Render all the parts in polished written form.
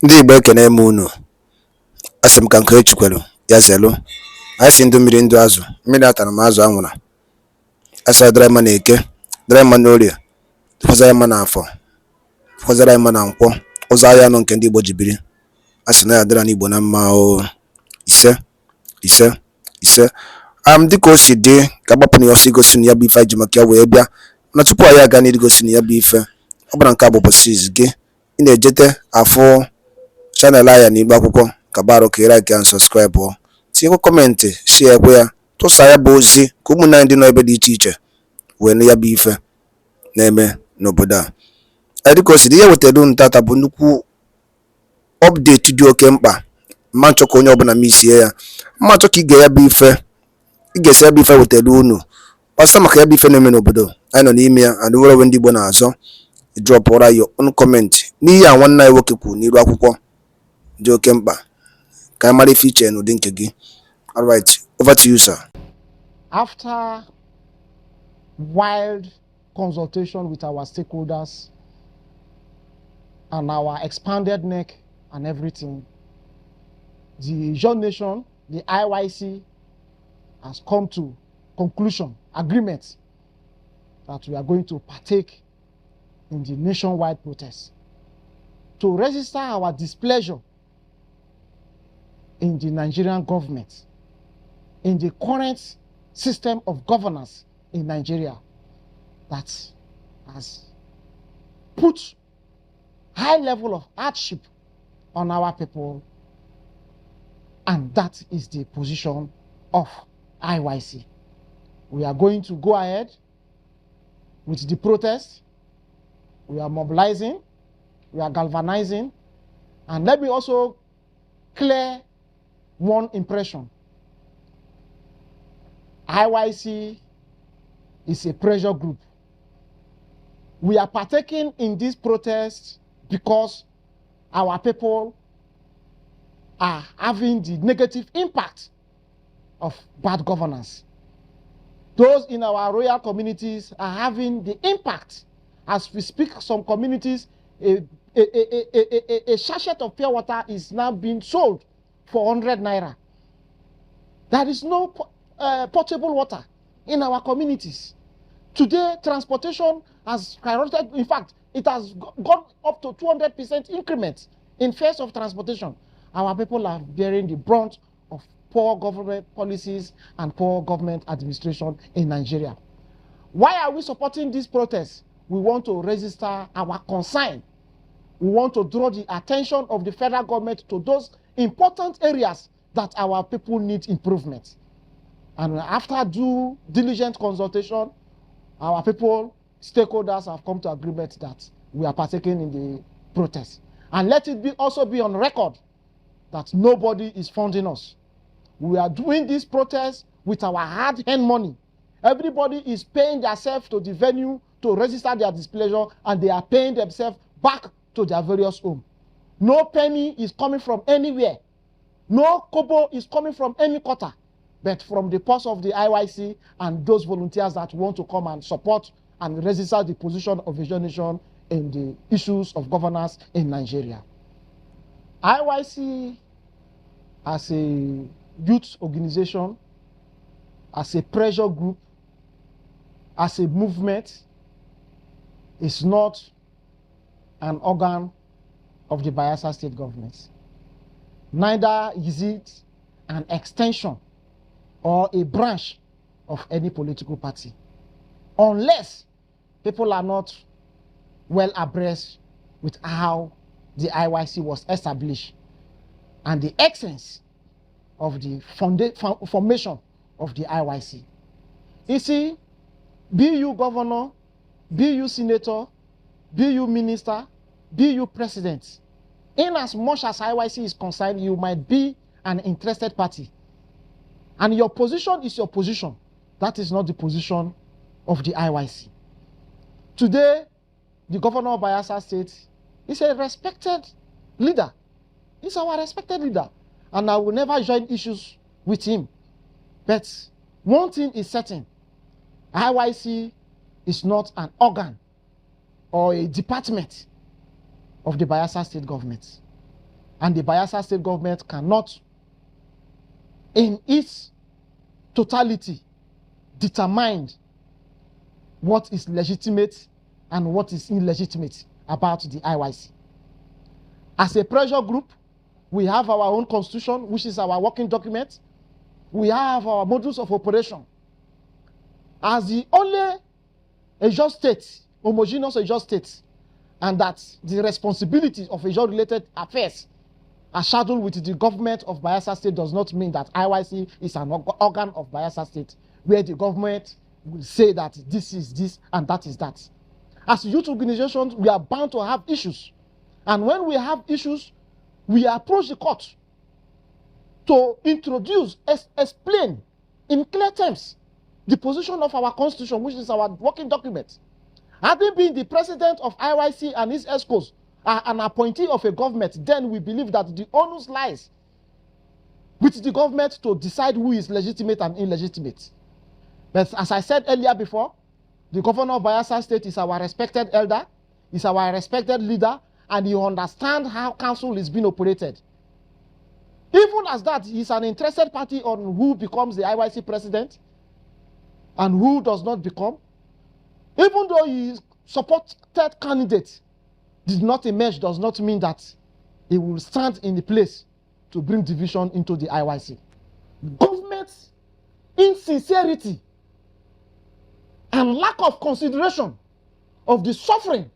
Ndị Igbo ekene m unu. Asị m ka nke echukwelu ya zelu. Anyị si ndụ mmiri ndụ azụ, mmiri atara m azụ anwụra. Asa dịrị mma na eke, dịrị mma na orie, fọzara mma na afọ, fọzara mma na nkwọ, ụzọ ahịa anọ nke ndị Igbo ji biri. Asị na ya dịra n'Igbo na mma o. Ise ise ise. Dịka o si dị ka agbapụ na ya ọsọ igosi na ya bụ ife anyị ji maka ya wee bịa. Mana tupu anyị aga n'igosi na ya bụ ife, ọ bụla nke a bụ ụbọchị izu gị, ị na-ejete afụ chanel anya n'igbe akwụkwọ ka baro ka ị like and subscribe ọ, tinyekwa kọmentị, share ekwe ya, tụsa ya bụ ozi ka ụmụnne anyị dị n'ebe dị iche iche wee nụ ya bụ ife na-eme n'obodo a. Dịka o si dị, ihe wetara unu tata bụ nnukwu ọpdeti dị oke mkpa. Mma nchọ ka onye ọbụla misie ya, mma nchọ ka ị ga ya bụ ife, ị ga-esi ya bụ ife wetara unu gbasa maka ya bụ ife na-eme n'obodo anyị nọ n'ime ya. And nwere onwe ndị Igbo na-azọ drọpụra yo on kọmentị n'ihe a nwanne anyị nwoke kwuru n'iru akwụkwọ dị oke mkpa ka anyị mara ife iche n'ụdị nke gị. All right, over to you, sir. After wild consultation with our stakeholders and our expanded neck and everything, the Young Nation, the IYC, has come to conclusion, agreement that we are going to partake in the nationwide protest to register our displeasure in the Nigerian government, in the current system of governance in Nigeria that has put high level of hardship on our people, and that is the position of IYC. We are going to go ahead with the protest. We are mobilizing, we are galvanizing, and let me also clear one impression. IYC is a pressure group. We are partaking in this protest because our people are having the negative impact of bad governance. Those in our royal communities are having the impact. As we speak, some communities, a sachet of pure water is now being sold for 100 naira. There is no potable water in our communities. Today, transportation has skyrocketed. In fact, it has gone up to 200% increment in fares of transportation. Our people are bearing the brunt of poor government policies and poor government administration in Nigeria. Why are we supporting this protest? We want to register our concern. We want to draw the attention of the federal government to those important areas that our people need improvement. And after due diligent consultation, our people, stakeholders have come to agreement that we are partaking in the protest. And let it also be on record that nobody is funding us. We are doing this protest with our hard-earned money. Everybody is paying themselves to the venue to register their displeasure, and they are paying themselves back to their various homes. No penny is coming from anywhere. No kobo is coming from any quarter, but from the purse of the IYC and those volunteers that want to come and support and register the position of the Young Nation in the issues of governance in Nigeria. IYC, as a youth organization, as a pressure group, as a movement, is not an organ of the Bayelsa State government. Neither is it an extension or a branch of any political party, unless people are not well abreast with how the IYC was established and the essence of the formation of the IYC. You see, be you governor, be you senator, be you minister, be you president, in as much as IYC is concerned, you might be an interested party. And your position is your position. That is not the position of the IYC. Today, the governor of Bayelsa State is a respected leader. He's our respected leader. And I will never join issues with him. But one thing is certain. IYC is not an organ or a department of the Bayelsa State government. And the Bayelsa state government cannot, in its totality, determine what is legitimate and what is illegitimate about the IYC. As a pressure group, we have our own constitution, which is our working document. We have our modus of operation. As the only Ejo state, homogeneous Ejo state, and that the responsibilities of Ejo-related affairs are shadowed with the government of Bayelsa State does not mean that IYC is an organ of Bayelsa State, where the government will say that this is this and that is that. As youth organizations, we are bound to have issues. And when we have issues, we approach the court to introduce, explain in clear terms the position of our constitution, which is our working document. Having been the president of IYC and his ESCOs, an appointee of a government, then we believe that the onus lies with the government to decide who is legitimate and illegitimate. But as I said earlier before, the governor of Bayelsa State is our respected elder, is our respected leader, and he understands how council is being operated. Even as that, he's an interested party on who becomes the IYC president and who does not become. Even though he supported candidate did not emerge, does not mean that he will stand in the place to bring division into the IYC. Government's insincerity and lack of consideration of the suffering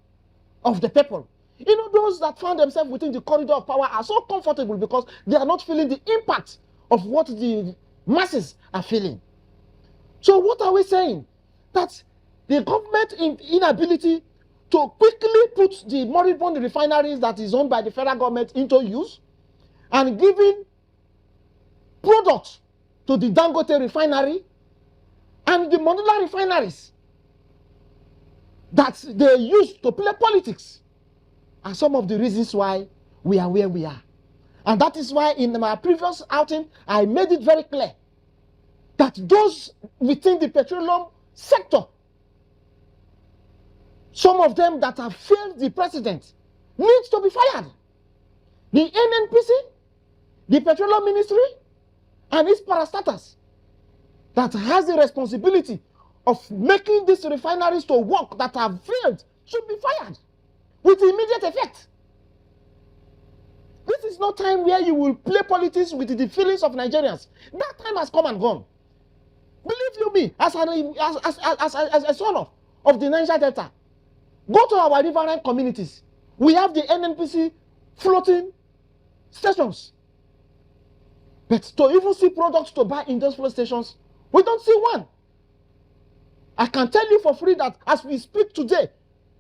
of the people. You know, those that found themselves within the corridor of power are so comfortable because they are not feeling the impact of what the masses are feeling. So what are we saying? That the government inability to quickly put the moribund refineries that is owned by the federal government into use and giving product to the Dangote refinery and the modular refineries that they use to play politics are some of the reasons why we are where we are. And that is why in my previous outing, I made it very clear that those within the petroleum sector, some of them that have failed the president, needs to be fired. The NNPC, the Petroleum Ministry, and its parastatals that has the responsibility of making these refineries to work that have failed should be fired with immediate effect. This is not time where you will play politics with the feelings of Nigerians. That time has come and gone. Believe you me, as a son of the Niger Delta, go to our riverine communities. We have the NNPC floating stations. But to even see products to buy in those float stations, we don't see one. I can tell you for free that as we speak today,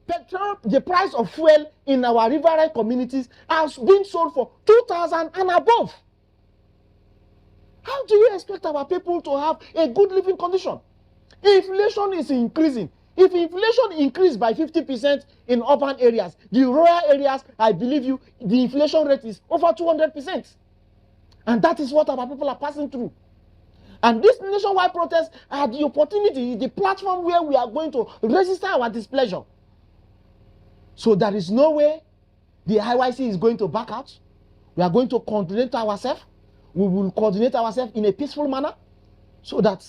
petrol, the price of fuel in our riverine communities has been sold for 2,000 and above. How do you expect our people to have a good living condition? Inflation is increasing. If inflation increased by 50% in urban areas, the rural areas, I believe you, the inflation rate is over 200%. And that is what our people are passing through. And this nationwide protest are the opportunity, the platform where we are going to register our displeasure. So there is no way the IYC is going to back out. We are going to coordinate ourselves. We will coordinate ourselves in a peaceful manner so that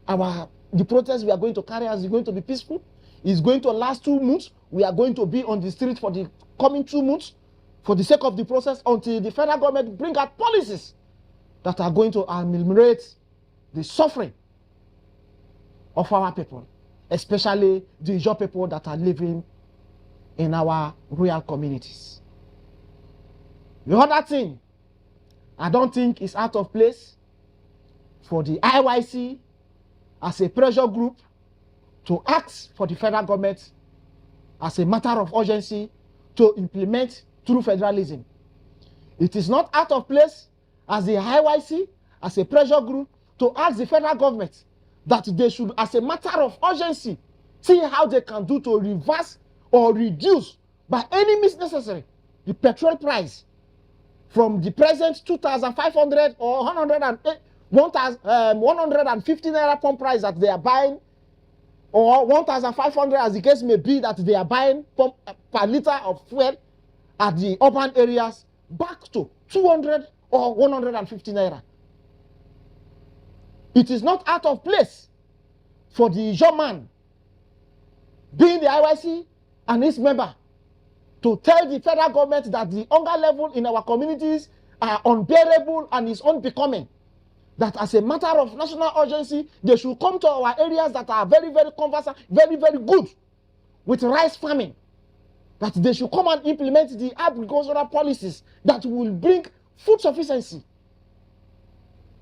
the protest we are going to carry out is going to be peaceful. It's going to last 2 months. We are going to be on the street for the coming 2 months for the sake of the process until the federal government bring out policies that are going to ameliorate the suffering of our people, especially the Ijaw people that are living in our rural communities. The other thing I don't think is out of place for the IYC as a pressure group to ask for the federal government as a matter of urgency to implement true federalism. It is not out of place as the IYC, as a pressure group, to ask the federal government that they should, as a matter of urgency, see how they can do to reverse or reduce by any means necessary the petrol price from the present 2,500 or 150 naira pump price that they are buying, or 1,500 as the case may be that they are buying per liter of fuel at the urban areas back to 200 or 150 naira. It is not out of place for the young man, being the IYC and its member, to tell the federal government that the hunger level in our communities are unbearable and is unbecoming. That as a matter of national urgency, they should come to our areas that are very, very conversant, very, very good with rice farming. That they should come and implement the agricultural policies that will bring food sufficiency.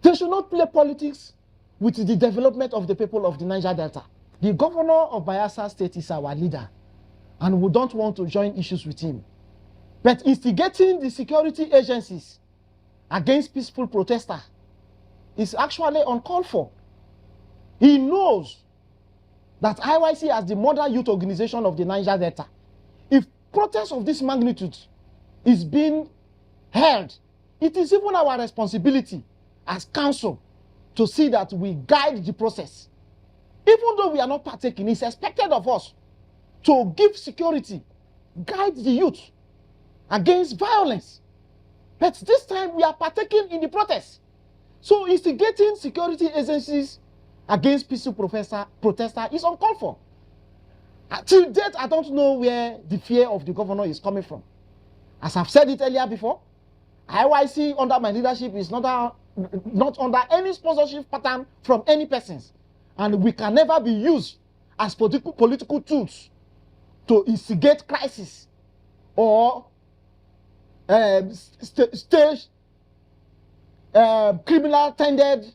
They should not play politics with the development of the people of the Niger Delta. The governor of Bayelsa State is our leader, and we don't want to join issues with him. But instigating the security agencies against peaceful protesters is actually uncalled for. He knows that IYC as the mother youth organization of the Niger Delta, if protest of this magnitude is being held, it is even our responsibility as council to see that we guide the process. Even though we are not partaking, it's expected of us to give security, guide the youth against violence. But this time we are partaking in the protest. So instigating security agencies against peaceful protester is uncalled for. Till date, I don't know where the fear of the governor is coming from. As I've said it earlier before, IYC under my leadership is not under any sponsorship pattern from any persons. And we can never be used as political tools to instigate crisis or stage criminal tended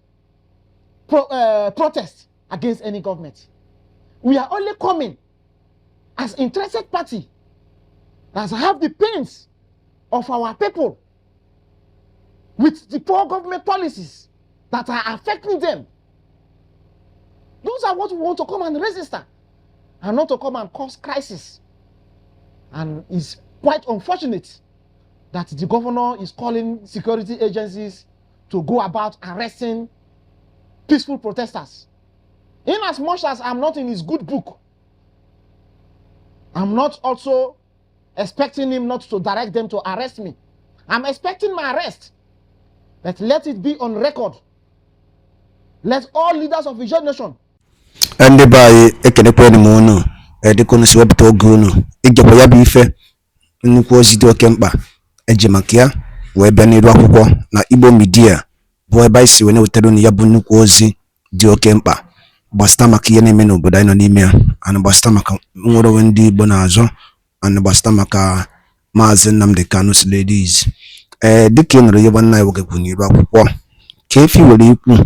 protest against any government. We are only coming as interested party that have the pains of our people with the poor government policies that are affecting them. Those are what we want to come and register, and not to come and cause crisis. And it's quite unfortunate that the governor is calling security agencies to go about arresting peaceful protesters. In as much as I'm not in his good book, I'm not also expecting him not to direct them to arrest me. I'm expecting my arrest. But let it be on record. Let all leaders of the nation. Ndị be anyị ekenekwanụ m unu dịka si wepụta oge unu igekwa ya bụ ife nnukwu ozi dị oke mkpa eji maka ya wee bịa n'iru akwụkwọ na Igbo Media bụ ebe anyị si wee na-wetara unu ya bụ nnukwu ozi dị oke mkpa gbasịta maka ihe na-eme n'obodo anyị nọ n'ime ya, ana gbasịta maka nwere onwe ndị Igbo na-azọ, ana gbasịta maka Maazị Nnamdi Kanu's ladies. Dịka ị nụrụ ihe nwanne anyị nwoke kwuru n'iru akwụkwọ, ka efi were ikwu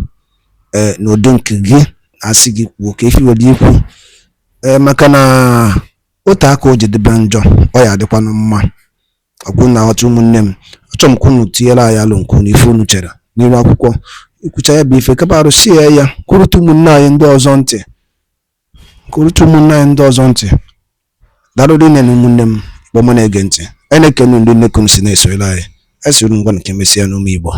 n'udo nke gị asị gị kwuo ka efi were ikwu maka na otu aka o jedebe njọ ọ ya adịkwanụ mma. Ọgwụ na ọtụ ụmụnne m, achọrọ m ka unu tinyere anyị alụ nke unu ife unu chere n'iru akwụkwọ ikwucha ya bụ ife kapa arụsie ya kwurụta ụmụnne anyị ndị ọzọ ntị darụrụ ine na ụmụnne m Igbo m na-ege ntị. Anyị na-ekene ndị nnekunu si na-esoyere anyị esiri ngwa nke mesịa n'ụmụ Igbo.